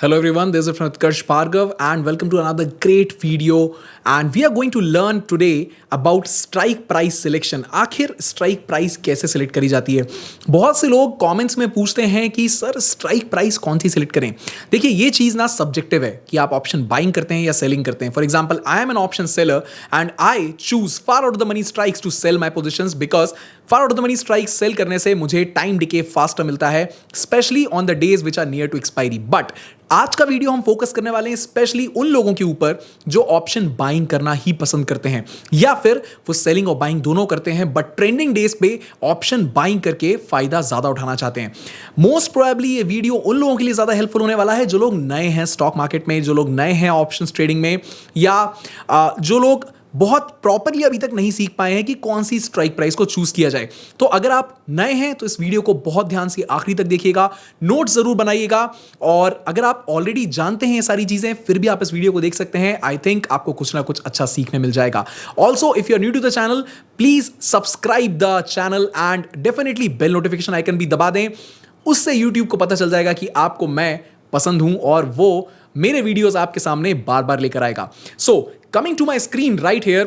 Hello everyone, this is Utkarsh Bhargav and welcome to another great video and we are going to learn today about strike price selection. आखिर strike price कैसे select करी जाती है? बहुत से लोग comments में पूछते हैं कि सर strike price कौन सी select करें? देखिए ये चीज़ ना subjective है कि आप option buying करते हैं या selling करते हैं. For example, I am an option seller and I choose far out of the money strikes to sell my positions because far out of the money strikes sell करने से मुझे time decay faster मिलता है, especially on the days which are near to expiry. But आज का video हम focus करने वाले हैं स्पेशली उन लोगों के ऊपर जो ऑप्शन बाइंग करना ही पसंद करते हैं या फिर वो सेलिंग और बाइंग दोनों करते हैं बट ट्रेंडिंग डेज पे ऑप्शन बाइंग करके फायदा ज्यादा उठाना चाहते हैं. मोस्ट प्रोबेबली ये वीडियो उन लोगों के लिए ज्यादा हेल्पफुल होने वाला है जो लोग नए हैं स्टॉक मार्केट में, जो लोग नए हैं ऑप्शन ट्रेडिंग में या जो लोग बहुत प्रॉपरली अभी तक नहीं सीख पाए हैं कि कौन सी स्ट्राइक प्राइस को चूज किया जाए. तो अगर आप नए हैं तो इस वीडियो को बहुत ध्यान से आखिरी तक देखिएगा, नोट्स जरूर बनाइएगा और अगर आप ऑलरेडी जानते हैं ये सारी चीजें फिर भी आप इस वीडियो को देख सकते हैं. आई थिंक आपको कुछ ना कुछ अच्छा सीखने मिल जाएगा. Also if you are new to the channel please subscribe the channel and definitely bell notification icon भी दबा दें. उससे यूट्यूब को पता चल जाएगा कि आपको मैं पसंद हूं और वो मेरे वीडियोस आपके सामने बार बार लेकर आएगा. सो coming to my screen right here,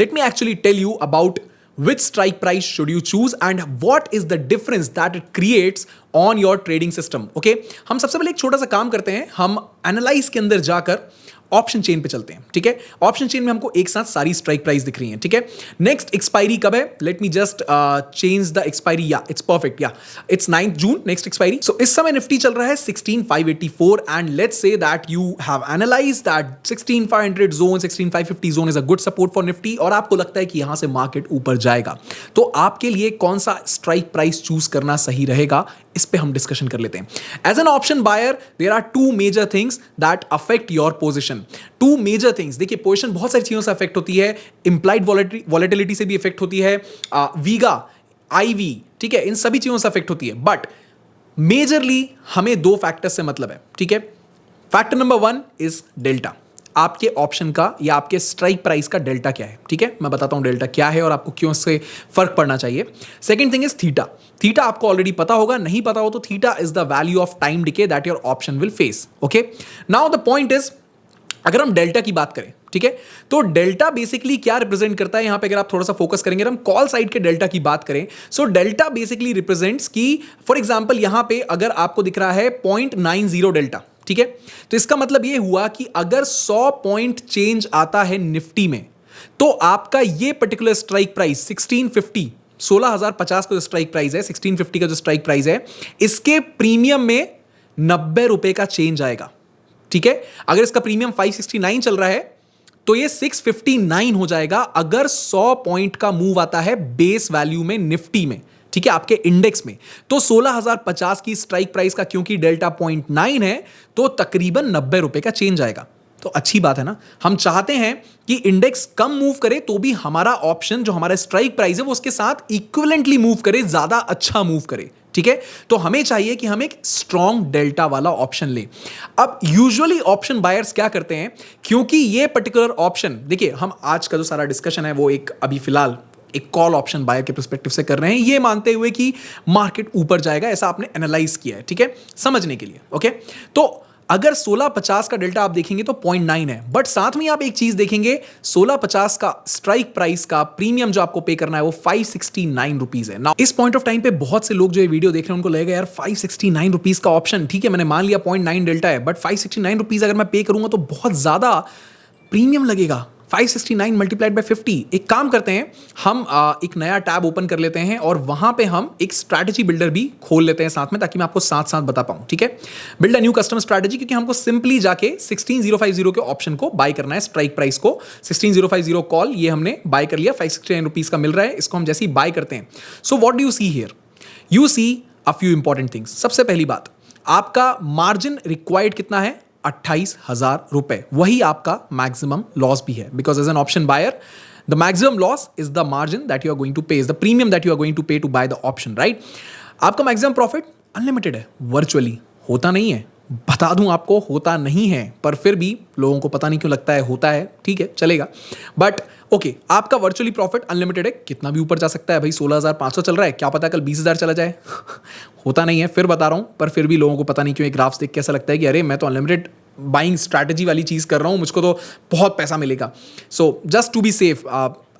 let me actually tell you about which strike price should you choose and what is the difference that it creates on your trading system. Okay, हम सबसे पहले एक छोटा सा काम करते हैं, हम एनालाइज के अंदर जाकर ऑप्शन चेन पे चलते हैं. ठीक है, ऑप्शन चेन में हमको एक साथ सारी स्ट्राइक प्राइस दिख रही हैं. ठीक है, नेक्स्ट एक्सपायरी कब है? Let me just change the expiry. Yeah it's perfect, yeah it's 9th June next expiry. So इस समय निफ्टी चल रहा है 16584 and let's say that you have analysed that 16500 zone, 16550 zone is a good support for Nifty और आपको लगता है कि यहां से मार्केट ऊपर जाएगा. तो आपके लिए कौन सा स्ट्राइक प्राइस चूज करना सही रहेगा इस पे हम डिस्कशन कर लेते हैं. As an option buyer there are two major things that affect your position. Two major things, देखिए पोजीशन बहुत सारी चीजों से अफेक्ट होती है. इंप्लाइड वॉलेटिलिटी से भी अफेक्ट होती है, वीगा, आईवी, ठीक है, इन सभी चीजों से अफेक्ट होती है. बट मेजरली हमें दो फैक्टर्स से मतलब है. ठीक है, फैक्टर नंबर 1 इज डेल्टा. आपके ऑप्शन का या आपके स्ट्राइक प्राइस का डेल्टा क्या है. ठीक है, मैं बताता हूं डेल्टा क्या है और आपको क्यों इससे फर्क पड़ना चाहिए. Second thing is theta. Theta आपको ऑलरेडी पता होगा, नहीं पता हो तो theta is the value of time decay that your option will face. Okay, now the point is अगर हम डेल्टा की बात करें, ठीक है, तो डेल्टा बेसिकली क्या रिप्रेजेंट करता है. यहां पे अगर आप थोड़ा सा फोकस करेंगे, हम कॉल साइड के डेल्टा की बात करें, सो डेल्टा बेसिकली रिप्रेजेंट्स की फॉर एग्जांपल यहां पे अगर आपको दिख रहा है 0.90 डेल्टा, ठीक है, तो इसका मतलब यह हुआ कि अगर 100 पॉइंट चेंज आता है निफ्टी में तो आपका यह पर्टिकुलर स्ट्राइक प्राइस 1650, 16050 का जो स्ट्राइक प्राइस है, 1650 का जो स्ट्राइक प्राइस है, इसके प्रीमियम में 90 रुपए का चेंज आएगा. ठीक है, अगर इसका प्रीमियम 569 चल रहा है तो ये 659 हो जाएगा अगर 100 पॉइंट का मूव आता है बेस वैल्यू में निफ्टी में. ठीक है, आपके इंडेक्स में तो 16050 की स्ट्राइक प्राइस का क्योंकि डेल्टा 0.9 है तो तकरीबन 90 रुपए का चेंज आएगा. तो अच्छी बात है ना. हम चाहते हैं कि इंडेक्स कम मूव करे तो भी हमारा ऑप्शन जो हमारा स्ट्राइक प्राइस है वो उसके साथ इक्विवेलेंटली मूव करे, ज्यादा अच्छा मूव करे. ठीक है, तो हमें चाहिए कि हम एक स्ट्रॉन्ग डेल्टा वाला ऑप्शन लें. अब यूजुअली ऑप्शन बायर्स क्या करते हैं, क्योंकि ये पर्टिकुलर ऑप्शन, देखिए हम आज का जो सारा डिस्कशन है वो एक अभी फिलहाल एक कॉल ऑप्शन बायर के पर्सपेक्टिव से कर रहे हैं, ये मानते हुए कि मार्केट ऊपर जाएगा, ऐसा आपने एनालाइज किया है. ठीक है, समझने के लिए. ओके, तो अगर 1650 का डेल्टा आप देखेंगे तो 0.9 है, बट साथ में आप एक चीज देखेंगे, 1650 का स्ट्राइक प्राइस का प्रीमियम जो आपको पे करना है वो 569 रुपीज है. ना इस पॉइंट ऑफ टाइम पे बहुत से लोग जो ये वीडियो देख रहे हैं उनको लगेगा यार 569 रुपीज का ऑप्शन, ठीक है, मैंने मान लिया 0.9 डेल्टा है, बट 569 रुपीज अगर मैं पे करूंगा तो बहुत ज्यादा प्रीमियम लगेगा. 569 मल्टीप्लाइड बाय 50. एक काम करते हैं, हम एक नया टैब ओपन कर लेते हैं और वहां पे हम एक स्ट्रैटेजी बिल्डर भी खोल लेते हैं साथ में, ताकि मैं आपको साथ साथ बता पाऊं. ठीक है, build a new customer strategy, क्योंकि हमको सिंपली जाके 16050 के ऑप्शन को बाय करना है. स्ट्राइक प्राइस को 16050 कॉल ये हमने बाय कर लिया, 569 रुपीज का मिल रहा है, इसको हम जैसे ही बाय करते हैं. So what do you see here? You see a few important things. सबसे पहली बात, आपका मार्जिन रिक्वायर्ड कितना है? 28,000 रुपए. वही आपका मैक्सिमम लॉस भी है, because as an option buyer the maximum loss is the margin that you are going to pay, is the premium that you are going to pay to buy the option, right. आपका maximum profit unlimited है, virtually होता नहीं है, बता दूं आपको होता नहीं है, पर फिर भी लोगों को पता नहीं क्यों लगता है होता है, ठीक है चलेगा। बट ओके, आपका वर्चुअली प्रॉफिट अनलिमिटेड है, कितना भी ऊपर जा सकता है भाई। 16,500 चल रहा है, क्या पता कल 20,000 चला जाए होता नहीं है, फिर बता रहा हूं, पर फिर भी लोगों को पता नहीं क्यों एक ग्राफ्स देख के ऐसा लगता है कि अरे मैं तो अनलिमिटेड बाइंग स्ट्रैटेजी वाली चीज कर रहा हूं, मुझको तो बहुत पैसा मिलेगा। So just to be safe,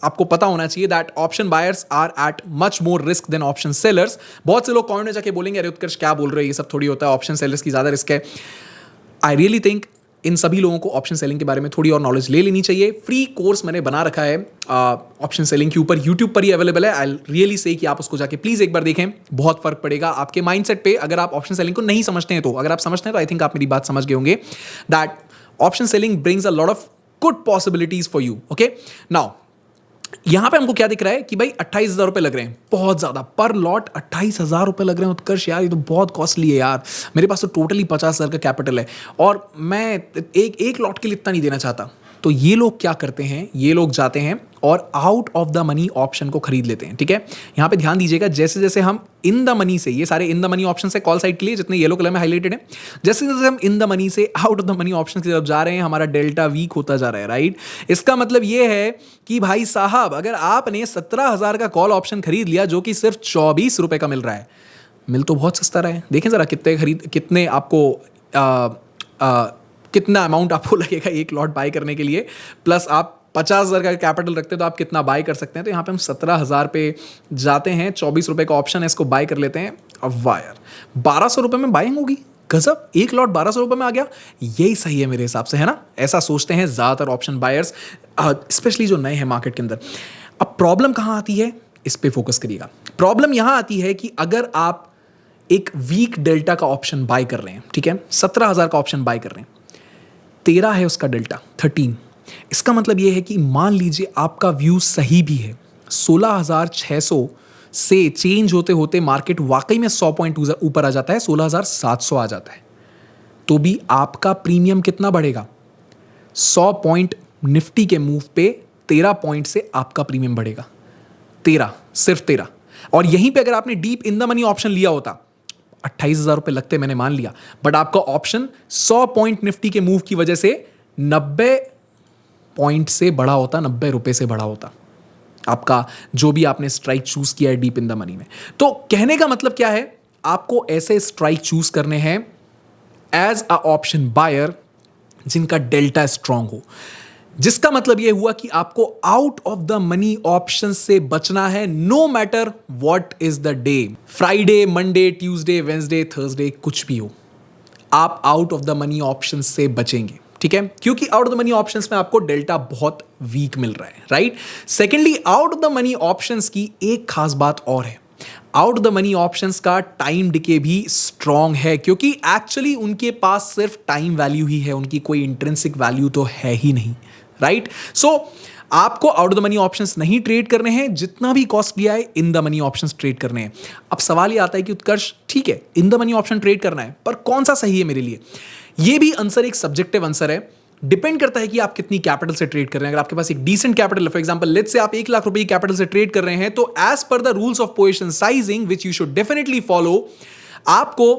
आपको पता होना चाहिए that option buyers are at much more risk than option sellers. बहुत से लोग कमेंट में जाके बोलेंगे अरे उत्कर्ष क्या बोल रहे हैं, ये सब थोड़ी होता है, ऑप्शन सेलर्स की ज्यादा रिस्क है। आई रियली थिंक इन सभी लोगों को ऑप्शन सेलिंग के बारे में थोड़ी और नॉलेज ले लेनी चाहिए। फ्री कोर्स मैंने बना रखा है ऑप्शन सेलिंग के ऊपर, यूट्यूब पर ही अवेलेबल है। आई रियली से कि आप उसको जाके प्लीज एक बार देखें, बहुत फर्क पड़ेगा आपके माइंडसेट पे। अगर आप ऑप्शन सेलिंग को नहीं समझते हैं तो, अगर आप समझते हैं तो आई थिंक आप मेरी बात समझ गए होंगे that option selling brings a lot of good possibilities for you. Okay, now यहां पे हमको क्या दिख रहा है कि भाई 28,000 रुपए लग रहे हैं, बहुत ज्यादा पर लॉट 28,000 रुपए लग रहे हैं। उत्कर्ष यार ये तो बहुत कॉस्टली है यार, मेरे पास तो टोटली 50,000 का कैपिटल है और मैं एक लॉट के लिए इतना नहीं देना चाहता। तो ये लोग क्या करते हैं, ये लोग जाते हैं और out of the money option को खरीद लेते हैं। ठीक है, यहां पे ध्यान दीजिएगा, जैसे जैसे हम इन द मनी से, ये सारे इन द मनी ऑप्शन से कॉल साइड के लिए जितने येलो कलर में हाईलाइटेड है, जैसे जैसे हम इन द मनी से out of the money option की तरफ जा रहे हैं, हमारा डेल्टा वीक होता जा रहा है। राइट, इसका मतलब ये है कि भाई साहब अगर आपने 17,000 का कॉल ऑप्शन खरीद लिया जो कि सिर्फ 24 रुपए का मिल रहा है, मिल तो बहुत सस्ता रहा है। देखें जरा कितने आपको कितना अमाउंट आपको लगेगा एक लॉट बाय करने के लिए, प्लस आप 50,000 का कैपिटल रखते हैं तो आप कितना बाय कर सकते हैं। तो यहाँ पे हम 17,000 पे जाते हैं, 24 रुपए का ऑप्शन है, इसको बाय कर लेते हैं। अब वायर 1200 रुपए में बाइंग होगी, गजब, एक लॉट 1200 रुपए में आ गया, यही सही है मेरे हिसाब से, है ना। ऐसा सोचते हैं ज्यादातर ऑप्शन बायर्स, स्पेशली जो नए हैं मार्केट के अंदर। अब प्रॉब्लम कहाँ आती है, इस पे फोकस करिएगा। प्रॉब्लम यहां आती है कि अगर आप एक वीक डेल्टा का ऑप्शन बाय कर रहे हैं, ठीक है, 17,000 का ऑप्शन बाय कर रहे हैं, 13 है उसका डेल्टा, 13, इसका मतलब यह है कि मान लीजिए आपका व्यू सही भी है, 16,600 से चेंज होते होते मार्केट वाकई में 100 पॉइंट ऊपर आ जाता है, 16,700 आ जाता है, तो भी आपका प्रीमियम कितना बढ़ेगा, 100 पॉइंट निफ्टी के मूव पे 13 पॉइंट से आपका प्रीमियम बढ़ेगा, 13, सिर्फ 13। और यहीं पे अगर आपने deep in the money option लिया होता, 28,000 रुपए लगते मैंने मान लिया, बट आपका ऑप्शन 100 पॉइंट निफ्टी के मूव की वजह से 90 पॉइंट से बढ़ा होता, 90 रुपए से बढ़ा होता आपका जो भी आपने स्ट्राइक चूज किया है डीप इन द मनी में। तो कहने का मतलब क्या है, आपको ऐसे स्ट्राइक चूज करने हैं एज अ ऑप्शन बायर जिनका डेल्टा स्ट्रांग हो, जिसका मतलब यह हुआ कि आपको out of the money option से बचना है, no matter what is the day, Friday, Monday, Tuesday, Wednesday, Thursday, कुछ भी हो, आप out of the money option से बचेंगे। ठीक है, क्योंकि out of the money options में आपको डेल्टा बहुत वीक मिल रहा है। Right, secondly out of the money options की एक खास बात और है, out of the money options का टाइम डिके भी स्ट्रांग है, क्योंकि एक्चुअली उनके पास सिर्फ टाइम वैल्यू ही है, उनकी कोई इंट्रिंसिक वैल्यू तो है ही नहीं। राइट, सो आपको out of the money options नहीं ट्रेड करने हैं, जितना भी कॉस्ट लिया है इन द मनी ऑप्शंस ट्रेड करने हैं। अब सवाल ये आता है कि उत्कर्ष ठीक है इन द मनी ऑप्शन ट्रेड करना है, पर कौन सा सही है मेरे लिए। ये भी आंसर एक सब्जेक्टिव आंसर है, डिपेंड करता है कि आप कितनी कैपिटल से ट्रेड कर रहे हैं। अगर आपके पास एक डिसेंट कैपिटल है, फॉर एग्जांपल लेट्स से आप 1 लाख रुपए की कैपिटल से ट्रेड कर रहे हैं, तो as per the rules of position sizing which you should definitely follow, आपको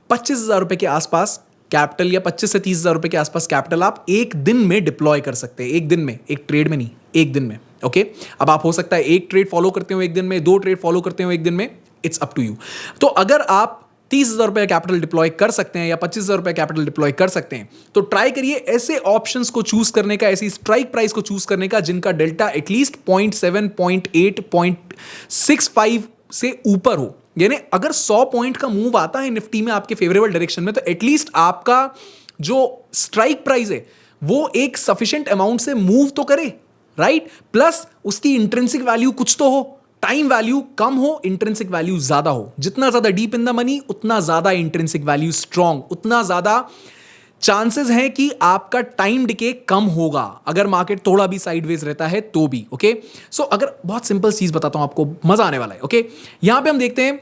25,000 रुपए के आसपास कैपिटल या 25 से 30,000 रुपए के आसपास कैपिटल आप एक दिन में डिप्लॉय कर सकते हैं, एक दिन में, एक ट्रेड में नहीं, एक दिन में। ओके, अब आप हो सकता है एक ट्रेड फॉलो करते हो एक दिन में, 2 ट्रेड फॉलो करते हो एक दिन में, इट्स अप टू यू। तो अगर आप 30,000 रुपए कैपिटल डिप्लॉय कर सकते हैं या 25,000 रुपए कैपिटल डिप्लॉय कर सकते हैं, तो ट्राई करिए ऐसे ऑप्शंस को चूज करने का, ऐसी स्ट्राइक प्राइस को चूज करने का जिनका डेल्टा एटलीस्ट 0.7, 0.8, 0.65 से ऊपर हो। यानी अगर 100 पॉइंट का मूव आता है निफ्टी में आपके फेवरेबल डायरेक्शन में, तो एटलीस्ट आपका जो स्ट्राइक प्राइस है वो एक सफिशिएंट अमाउंट से मूव तो करे। राइट, प्लस उसकी इंट्रिंसिक वैल्यू कुछ तो हो, टाइम वैल्यू कम हो, इंट्रिंसिक वैल्यू ज्यादा हो। जितना ज्यादा डीप इन द मनी उतना ज्यादा इंट्रिंसिक वैल्यू स्ट्रांग, उतना ज्यादा चांसेस हैं कि आपका टाइम डिके कम होगा अगर मार्केट थोड़ा भी साइडवेज रहता है तो भी। ओके, सो अगर बहुत सिंपल चीज बताता हूं आपको, मजा आने वाला है। ओके, यहां पे हम देखते हैं,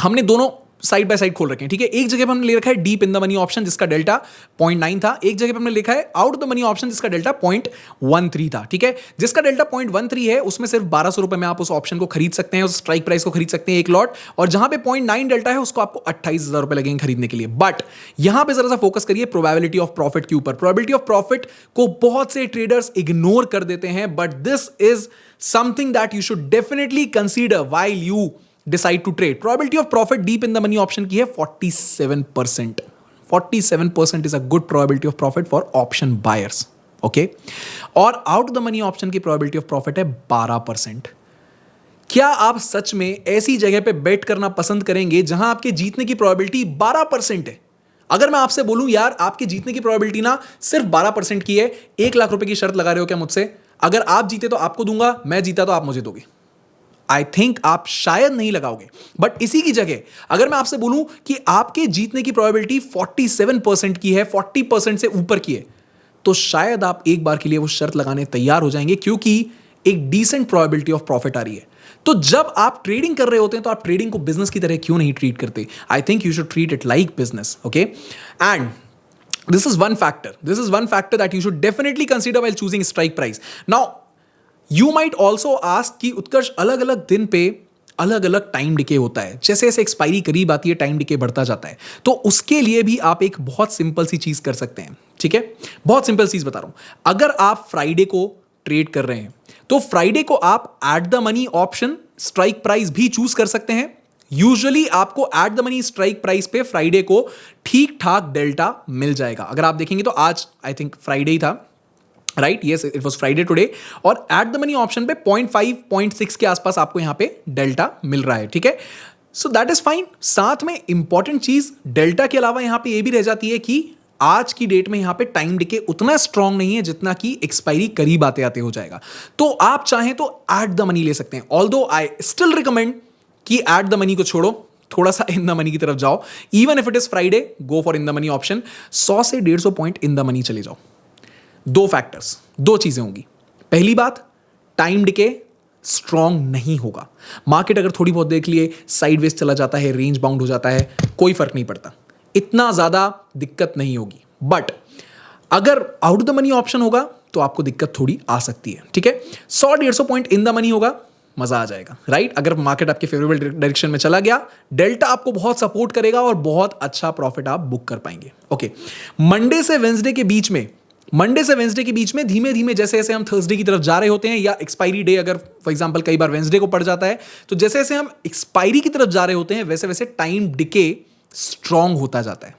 हमने दोनों साइड बाय साइड खोल रखे हैं, ठीक है। एक जगह पे हमने ले रखा है deep in the money option जिसका डेल्टा 0.9 था, एक जगह पे हमने लिखा है out of the money option जिसका डेल्टा 0.13 था, ठीक है। जिसका डेल्टा 0.13 है उसमें सिर्फ 1200 रुपए में आप उस ऑप्शन को खरीद सकते हैं, उस स्ट्राइक प्राइस को खरीद सकते हैं एक लॉट, और जहां पे 0.9 डेल्टा है उसको आपको 28,000 रुपए लगेंगे खरीदने के लिए। बट यहां पे जरा सा फोकस करिए प्रोबेबिलिटी ऑफ प्रॉफिट के ऊपर। प्रोबेबिलिटी ऑफ प्रॉफिट को बहुत से ट्रेडर्स इग्नोर कर देते हैं, but this is something that you should definitely consider while you decide to trade. Probability of profit deep in the money option की है 47%। 47% is a good probability of profit for option buyers, okay. और out of the money option की probability of profit है 12%। क्या आप सच में ऐसी जगह पे बेट करना पसंद करेंगे जहां आपके जीतने की प्रोबेबिलिटी 12% है? अगर मैं आपसे बोलूं यार आपके जीतने की प्रोबेबिलिटी ना सिर्फ 12% की है, 1 लाख रुपए की शर्त लगा रहे हो क्या मुझसे? अगर आप जीते तो आपको दूंगा, मैं जीता तो आप मुझे दोगे। आई थिंक आप शायद नहीं लगाओगे। बट इसी की जगह अगर मैं आपसे बोलूं कि आपके जीतने की प्रोबेबिलिटी 47% की है, 40% से ऊपर की है, तो शायद आप एक बार के लिए वो शर्त लगाने तैयार हो जाएंगे, क्योंकि एक डिसेंट प्रोबेबिलिटी ऑफ प्रॉफिट आ रही है। तो जब आप ट्रेडिंग कर रहे होते हैं तो आप ट्रेडिंग को बिजनेस की तरह क्यों नहीं ट्रीट करते? I think you should treat it like business, okay. And this is one factor that you should definitely consider while choosing strike price. Now you might also ask कि उत्कर्ष अलग अलग दिन पे अलग अलग टाइम डिके होता है, जैसे जैसे एक्सपायरी करीब आती है टाइम डिके बढ़ता जाता है। तो उसके लिए भी आप एक बहुत सिंपल सी चीज कर सकते हैं, ठीक है। बहुत सिंपल चीज बता रहा हूं। अगर आप फ्राइडे को ट्रेड कर रहे हैं तो फ्राइडे को आप at the money option strike price भी चूज कर सकते हैं। यूजुअली आपको at the money strike price पे फ्राइडे को ठीक ठाक डेल्टा मिल जाएगा। अगर आप देखेंगे तो आज आई थिंक फ्राइडे ही था, right? Yes, it was Friday today. और एट द मनी ऑप्शन पे 0.5 0.6 के आसपास आपको यहां पे डेल्टा मिल रहा है, ठीक है। सो दैट इज फाइन। साथ में इंपॉर्टेंट चीज डेल्टा के अलावा यहां पे ये भी रह जाती है कि आज की डेट में यहां पे टाइम डिके उतना स्ट्रांग नहीं है जितना कि एक्सपायरी करीब आते आते हो जाएगा। तो आप चाहें तो एट द मनी ले सकते हैं। ऑल्दो आई स्टिल रिकमेंड कि एट द मनी को छोड़ो, थोड़ा सा इन द मनी की तरफ जाओ। Even if it is Friday, go for in the money option. 100 से 150 पॉइंट इन द मनी चले जाओ। दो फैक्टर्स, दो चीजें होंगी। पहली बात, टाइम डिके स्ट्रांग नहीं होगा। मार्केट अगर थोड़ी बहुत देख लिए साइडवेज चला जाता है, रेंज बाउंड हो जाता है, कोई फर्क नहीं पड़ता, इतना ज्यादा दिक्कत नहीं होगी। बट अगर आउट द मनी ऑप्शन होगा तो आपको दिक्कत थोड़ी आ सकती है, ठीक है। 100-150 पॉइंट इन द मनी होगा, मजा आ जाएगा, राइट। अगर मार्केट आपके फेवरेबल डायरेक्शन में चला गया, डेल्टा आपको बहुत सपोर्ट करेगा और बहुत अच्छा प्रॉफिट आप बुक कर पाएंगे, ओके। मंडे से वेंसडे के बीच में धीमे धीमे जैसे जैसे हम थर्सडे की तरफ जा रहे होते हैं, या एक्सपायरी डे अगर फॉर एग्जांपल कई बार वेंसडे को पड़ जाता है, तो जैसे जैसे हम एक्सपायरी की तरफ जा रहे होते हैं वैसे वैसे टाइम डिके स्ट्रांग होता जाता है,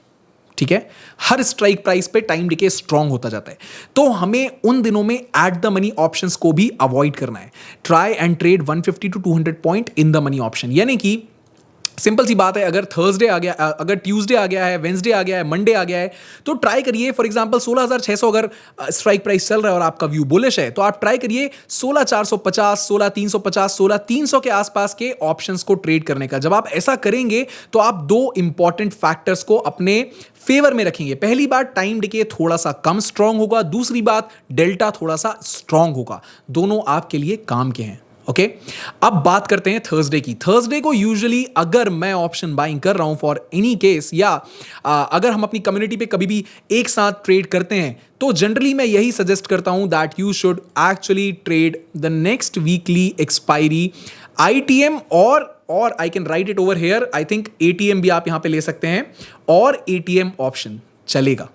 ठीक है। हर स्ट्राइक प्राइस पे टाइम डिके स्ट्रांग होता जाता है। तो हमें उन दिनों में एट द मनी ऑप्शंस को भी अवॉइड करना है। Try and trade 150 to 200 point in the money option. यानी कि सिंपल सी बात है, अगर थर्सडे आ गया, अगर ट्यूसडे आ गया है, वेंसडे आ गया है, मंडे आ गया है, तो ट्राई करिए फॉर एग्जांपल 16,600 अगर स्ट्राइक प्राइस चल रहा है और आपका व्यू बुलिश है, तो आप ट्राई करिए 16,450, 16,350, 16,300 के आसपास के ऑप्शंस को ट्रेड करने का। जब आप ऐसा करेंगे तो आप दो इंपॉर्टेंट फैक्टर्स को अपने फेवर में रखेंगे। पहली बात, टाइम डिके थोड़ा सा कम स्ट्रांग होगा। दूसरी बात, डेल्टा थोड़ा सा स्ट्रांग होगा। दोनों आपके लिए काम के हैं, ओके। अब बात करते हैं थर्सडे की। थर्सडे को यूजुअली अगर मैं ऑप्शन बाइंग कर रहा हूं फॉर एनी केस, या अगर हम अपनी कम्युनिटी पे कभी भी एक साथ ट्रेड करते हैं, तो जनरली मैं यही सजेस्ट करता हूं that you should actually trade the next weekly expiry ITM, और I can write it over here, I think ATM भी आप यहां पे ले सकते हैं, और एटीएम ऑप्शन चलेगा।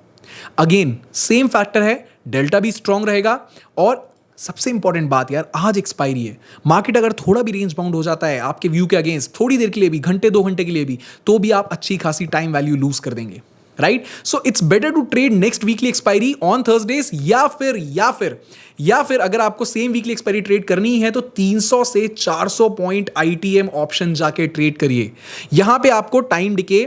अगेन सेम फैक्टर है, डेल्टा भी स्ट्रांग रहेगा। और सबसे इंपॉर्टेंट बात यार, आज एक्सपायरी है, मार्केट अगर थोड़ा भी रेंज बाउंड हो जाता है आपके व्यू के अगेंस्ट, थोड़ी देर के लिए भी, घंटे 2 घंटे के लिए भी, तो भी आप अच्छी खासी टाइम वैल्यू लूज कर देंगे, right. So it's better to trade next weekly expiry on Thursdays, या फिर अगर आपको सेम वीकली एक्सपायरी ट्रेड करनी है तो 300 से 400 पॉइंट आईटीएम ऑप्शन जाके ट्रेड करिए। यहां पे आपको टाइम डिके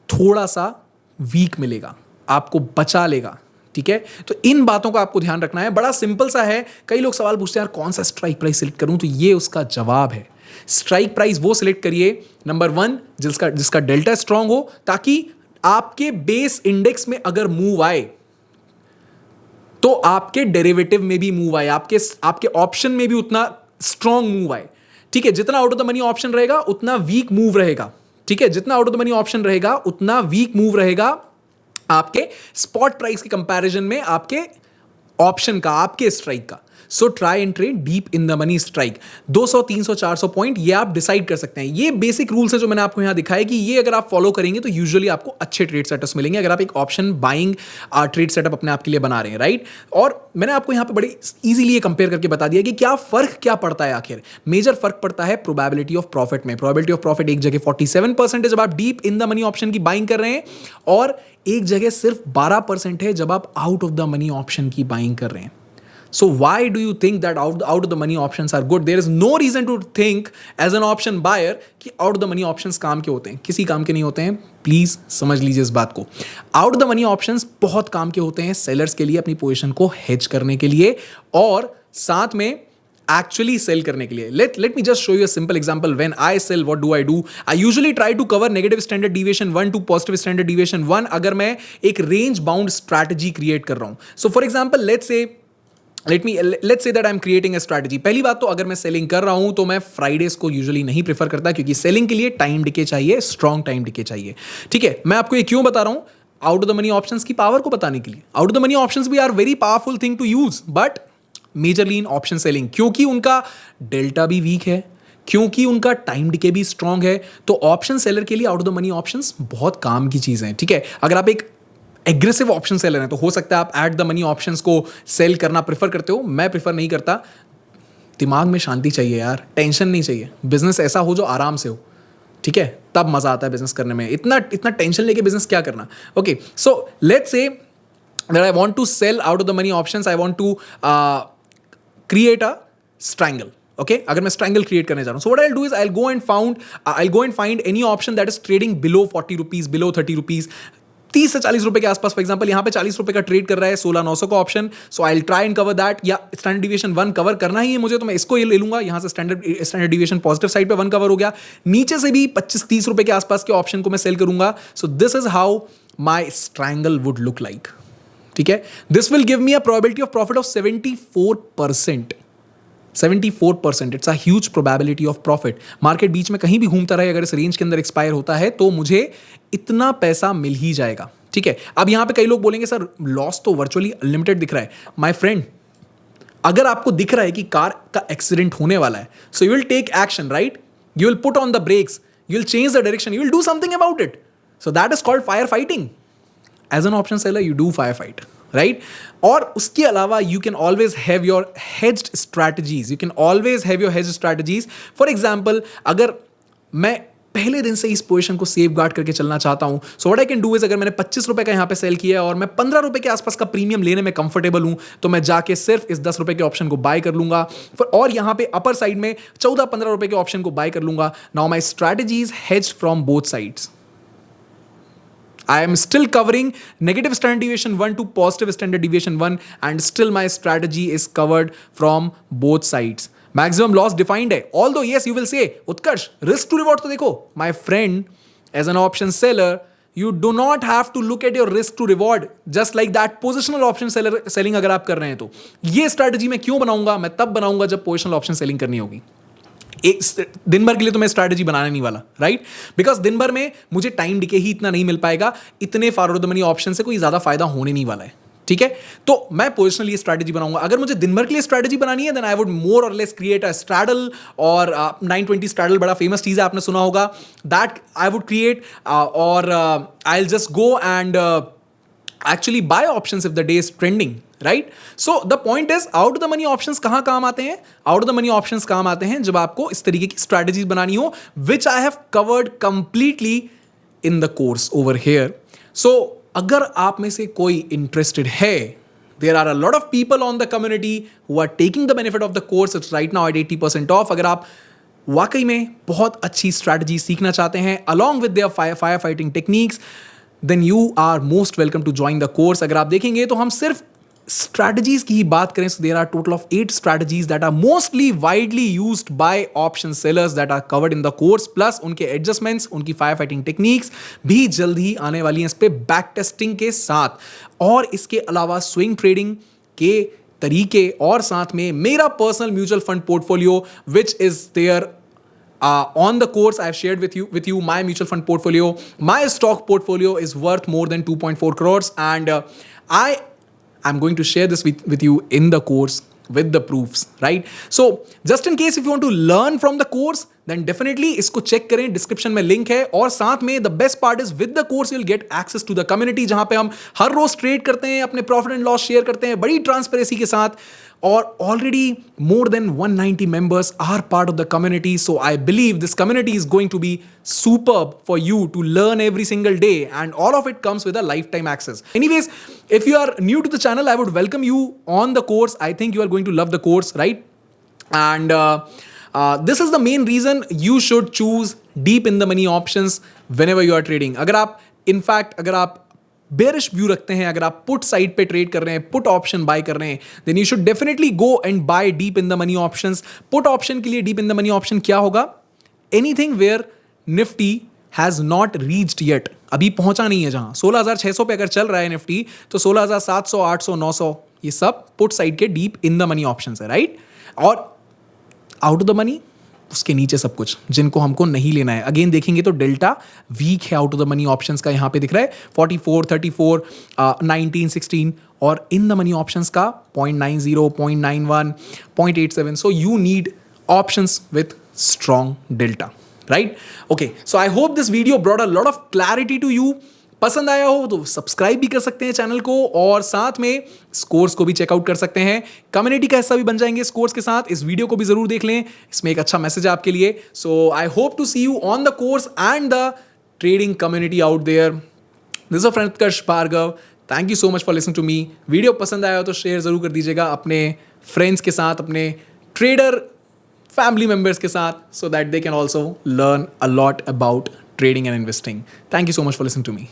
थोड़ा सा वीक मिलेगा, आपको बचा लेगा, ठीक है। तो इन बातों का आपको ध्यान रखना है। बड़ा सिंपल सा है। कई लोग सवाल पूछते हैं यार कौन सा स्ट्राइक प्राइस सिलेक्ट करूं, तो ये उसका जवाब है। स्ट्राइक प्राइस वो सिलेक्ट करिए नंबर 1 जिसका डेल्टा स्ट्रांग हो, ताकि आपके बेस इंडेक्स में अगर मूव आए तो आपके डेरिवेटिव में भी मूव आए, आपके ऑप्शन में भी उतना स्ट्रांग मूव आए, ठीक है। जितना out of the money option रहेगा उतना वीक मूव रहेगा, ठीक है, जितना out of the money option रहेगा उतना वीक मूव रहेगा आपके स्पॉट प्राइस के कंपैरिजन में, आपके ऑप्शन का, आपके स्ट्राइक का। So try and trade deep in the money strike. 200, 300, 400 point ये आप डिसाइड कर सकते हैं। ये बेसिक रूल्स है जो मैंने आपको यहां दिखाया कि ये अगर आप फॉलो करेंगे तो यूजुअली आपको अच्छे ट्रेड सेटअप्स मिलेंगे अगर आप एक ऑप्शन बाइंग ट्रेड सेटअप अपने आप के लिए बना रहे हैं, राइट। और मैंने आपको यहां पे बड़े इजीली ये कंपेयर करके बता दिया कि क्या फर्क क्या पड़ता है। आखिर मेजर फर्क पड़ता है प्रोबेबिलिटी ऑफ प्रॉफिट में। प्रोबेबिलिटी ऑफ प्रॉफिट एक जगह 47% है जब आप deep in the money option की बाइंग कर रहे हैं, और एक जगह सिर्फ 12% है जब आप out of the money option की बाइंग कर रहे हैं। So why do you think that out of the money options are good? There is no reason to think as an option buyer कि out of the money options काम के होते हैं, किसी काम के नहीं होते हैं। प्लीज समझ लीजिए इस बात को। Out of the money options बहुत काम के होते हैं सेलर्स के लिए अपनी पोजीशन को हेज करने के लिए और साथ में actually sell करने के लिए। Let me just show you a simple example. When I sell, what do? I usually try to cover negative standard deviation 1 to positive standard deviation 1 अगर मैं एक range bound strategy create कर रहा हूं। So for example, let's say that I'm creating a strategy. पहली बात तो अगर मैं सेलिंग कर रहा हूं तो मैं फ्राइडेज को यूजुअली नहीं प्रेफर करता क्योंकि सेलिंग के लिए टाइम डिके चाहिए, स्ट्रॉन्ग टाइम डिके चाहिए। ठीक है, मैं आपको ये क्यों बता रहा हूं? Out of the money options की पावर को बताने के लिए। Out of the money options भी are very powerful thing to use, but majorly in option selling, क्योंकि उनका डेल्टा भी वीक है, क्योंकि उनका टाइम डिके भी स्ट्रॉन्ग है, तो ऑप्शन सेलर के लिए out of the money options बहुत काम की चीजें हैं। ठीक है, अगर आप एक एग्रेसिव ऑप्शन सेलर है तो हो सकता है आप एट द मनी ऑप्शंस को सेल करना प्रेफर करते हो। मैं प्रेफर नहीं करता। दिमाग में शांति चाहिए यार, टेंशन नहीं चाहिए। बिजनेस ऐसा हो जो आराम से हो, ठीक है, तब मजा आता है बिजनेस करने में। इतना टेंशन लेके बिजनेस क्या करना। Okay, so let's say that I want to sell out of the money options, I want to create a strangle. Okay, अगर मैं स्ट्रैंगल क्रिएट करने जा रहा हूं, so what I will do is I go and find any option that is trading below 40 rupees, below 30 rupees, 30 से 40 रुपए के आसपास। फॉर एग्जांपल यहाँ पे 40 रुपए का ट्रेड कर रहा है, 16,900 का option. So I will try and cover that, या स्टैंडर्ड डिविएशन 1 कवर करना ही है मुझे तो मैं इसको ये ले लूंगा। यहाँ से स्टैंडर्ड डिविएशन पॉजिटिव साइड पे 1 कवर हो गया, नीचे से भी 25-30 रुपए के आसपास के ऑप्शन को मैं सेल करूंगा। So this is how my strangle would look like. ठीक है, this will give me a probability of profit of 74%। 74%, it's a huge probability of profit. Market बीच में कहीं भी घूमता रहे, अगर इस रेंज के अंदर एक्सपायर होता है तो मुझे इतना पैसा मिल ही जाएगा। ठीक है, अब यहां पे कई लोग बोलेंगे सर लॉस तो वर्चुअली अनलिमिटेड दिख रहा है। माय फ्रेंड, अगर आपको दिख रहा है कि कार का एक्सीडेंट होने वाला है, so you will take action, right? You will put on the brakes, you will change the direction, you will do something about it. So that is called fire fighting. As an option seller you do fire fight, right? और उसके अलावा you can always have your hedged strategies, you can always have your hedged strategies. For example, अगर मैं पहले दिन से इस position को सेफ गार्ड करके चलना चाहता हूं, so what I can do is, अगर मैंने 25 रुपए का यहां पे सेल किया और मैं 15 रुपए के आसपास का प्रीमियम लेने में कंफर्टेबल हूं, तो मैं जाके सिर्फ इस 10 रुपए के ऑप्शन को बाय कर लूंगा और यहां पे अपर साइड में 14-15 रुपए के ऑप्शन को बाय कर लूंगा। Now my strategy is hedged from both sides. I am still covering negative standard deviation 1 to positive standard deviation 1, and still my strategy is covered from both sides. Maximum loss defined है. Although yes, you will say, Utkarsh, risk to reward तो देखो. My friend, as an option seller, you do not have to look at your risk to reward just like that. Positional option selling अगर आप कर रहे हैं तो ये strategy मैं क्यों बनाऊंगा? मैं तब बनाऊंगा जब positional option selling करनी होगी। एक दिन भर के लिए तो मैं स्ट्रैटेजी बनाने नहीं वाला, राइट? बिकॉज दिन भर में मुझे टाइम डिके ही इतना नहीं मिल पाएगा, इतने फॉरवर्ड द मनी ऑप्शन से कोई ज्यादा फायदा होने नहीं वाला है। ठीक है, तो मैं पोजिशनली स्ट्रैटेजी बनाऊंगा। अगर मुझे दिन भर के लिए स्ट्रैटेजी बनानी है, देन आई वुड मोर और लेस क्रिएट अ स्ट्रैडल, और 920 स्ट्रैडल बड़ा फेमस चीज है, आपने सुना होगा। दैट आई वुड क्रिएट, और I will just go and actually buy options if the day is trending, right? So the point is, out of the money options कहाँ काम आते हैं? Out of the money options काम आते हैं जब आपको इस तरीके की strategies बनानी हो, which I have covered completely in the course over here. So अगर आप में से कोई interested है, there are a lot of people on the community who are taking the benefit of the course. It's right now at 80% off. अगर आप वाकई में बहुत अच्छी strategy सीखना चाहते हैं along with their firefighting techniques, then you are most welcome to join the course. अगर आप देखेंगे तो हम सिर्फ strategies की ही बात करें, so there are total of 8 strategies that are mostly widely used by option sellers that are covered in the course, plus उनके adjustments, उनकी firefighting techniques भी जल्द ही आने वाली हैं इस पे बैक टेस्टिंग के साथ। और इसके अलावा स्विंग ट्रेडिंग के तरीके, और साथ में मेरा personal mutual fund portfolio which is there on the course I've shared with you my mutual fund portfolio. My stock portfolio is worth more than 2.4 crores, and I'm going to share this with you in the course with the proofs, right? So just in case if you want to learn from the course, then definitely इसको check करें, description में link है. और साथ में the best part is with the course you will get access to the community, जहां पे हम हर रोज ट्रेड करते हैं, अपने प्रॉफिट एंड लॉस शेयर करते हैं बड़ी ट्रांसपेरेंसी के साथ. और already more than 190 members are part of the community, so I believe this community is going to be superb for you to learn every single day, and all of it comes with a lifetime access. Anyways, if you are new to the channel, I would welcome you on the course. I think you are going to love the course, right? And this is the main reason you should choose deep in the money options whenever you are trading. अगर आप bearish view रखते हैं, अगर आप put side पे trade कर रहे हैं, पुट ऑप्शन बाय कर रहे हैं, then you should definitely go and buy deep in the money options. Put option के लिए deep in the money option क्या होगा? Anything where Nifty has not reached yet, अभी पहुंचा नहीं है. जहां 16,600 पे अगर चल रहा है निफ्टी, तो 16,700, 800, 900 ये सब पुट साइड के deep in the money options है, राइट? और आउट ऑफ द मनी उसके नीचे सब कुछ जिनको हमको नहीं लेना है. अगेन देखेंगे तो डेल्टा वीक है out of the money options का, यहाँ पे दिख रहा है 44, 34, 19, 16. और इन द मनी ऑप्शंस का 0.90, 0.91, 0.87. So you need options with strong delta, right? Okay, so I hope this video brought a lot of clarity to you. पसंद आया हो तो सब्सक्राइब भी कर सकते हैं चैनल को, और साथ में इस कोर्स को भी चेकआउट कर सकते हैं. कम्युनिटी का हिस्सा भी बन जाएंगे इस कोर्स के साथ. इस वीडियो को भी जरूर देख लें, इसमें एक अच्छा मैसेज है आपके लिए. So I hope to see you on the course and the trading community out there. This is friend Utkarsh Bhargav. Thank you so much for listening to me. Video पसंद आया हो तो शेयर जरूर कर दीजिएगा अपने फ्रेंड्स के साथ, अपने ट्रेडर फैमिली मेंबर्स के साथ, so that they can also learn a lot about trading and investing. Thank you so much for listening to me.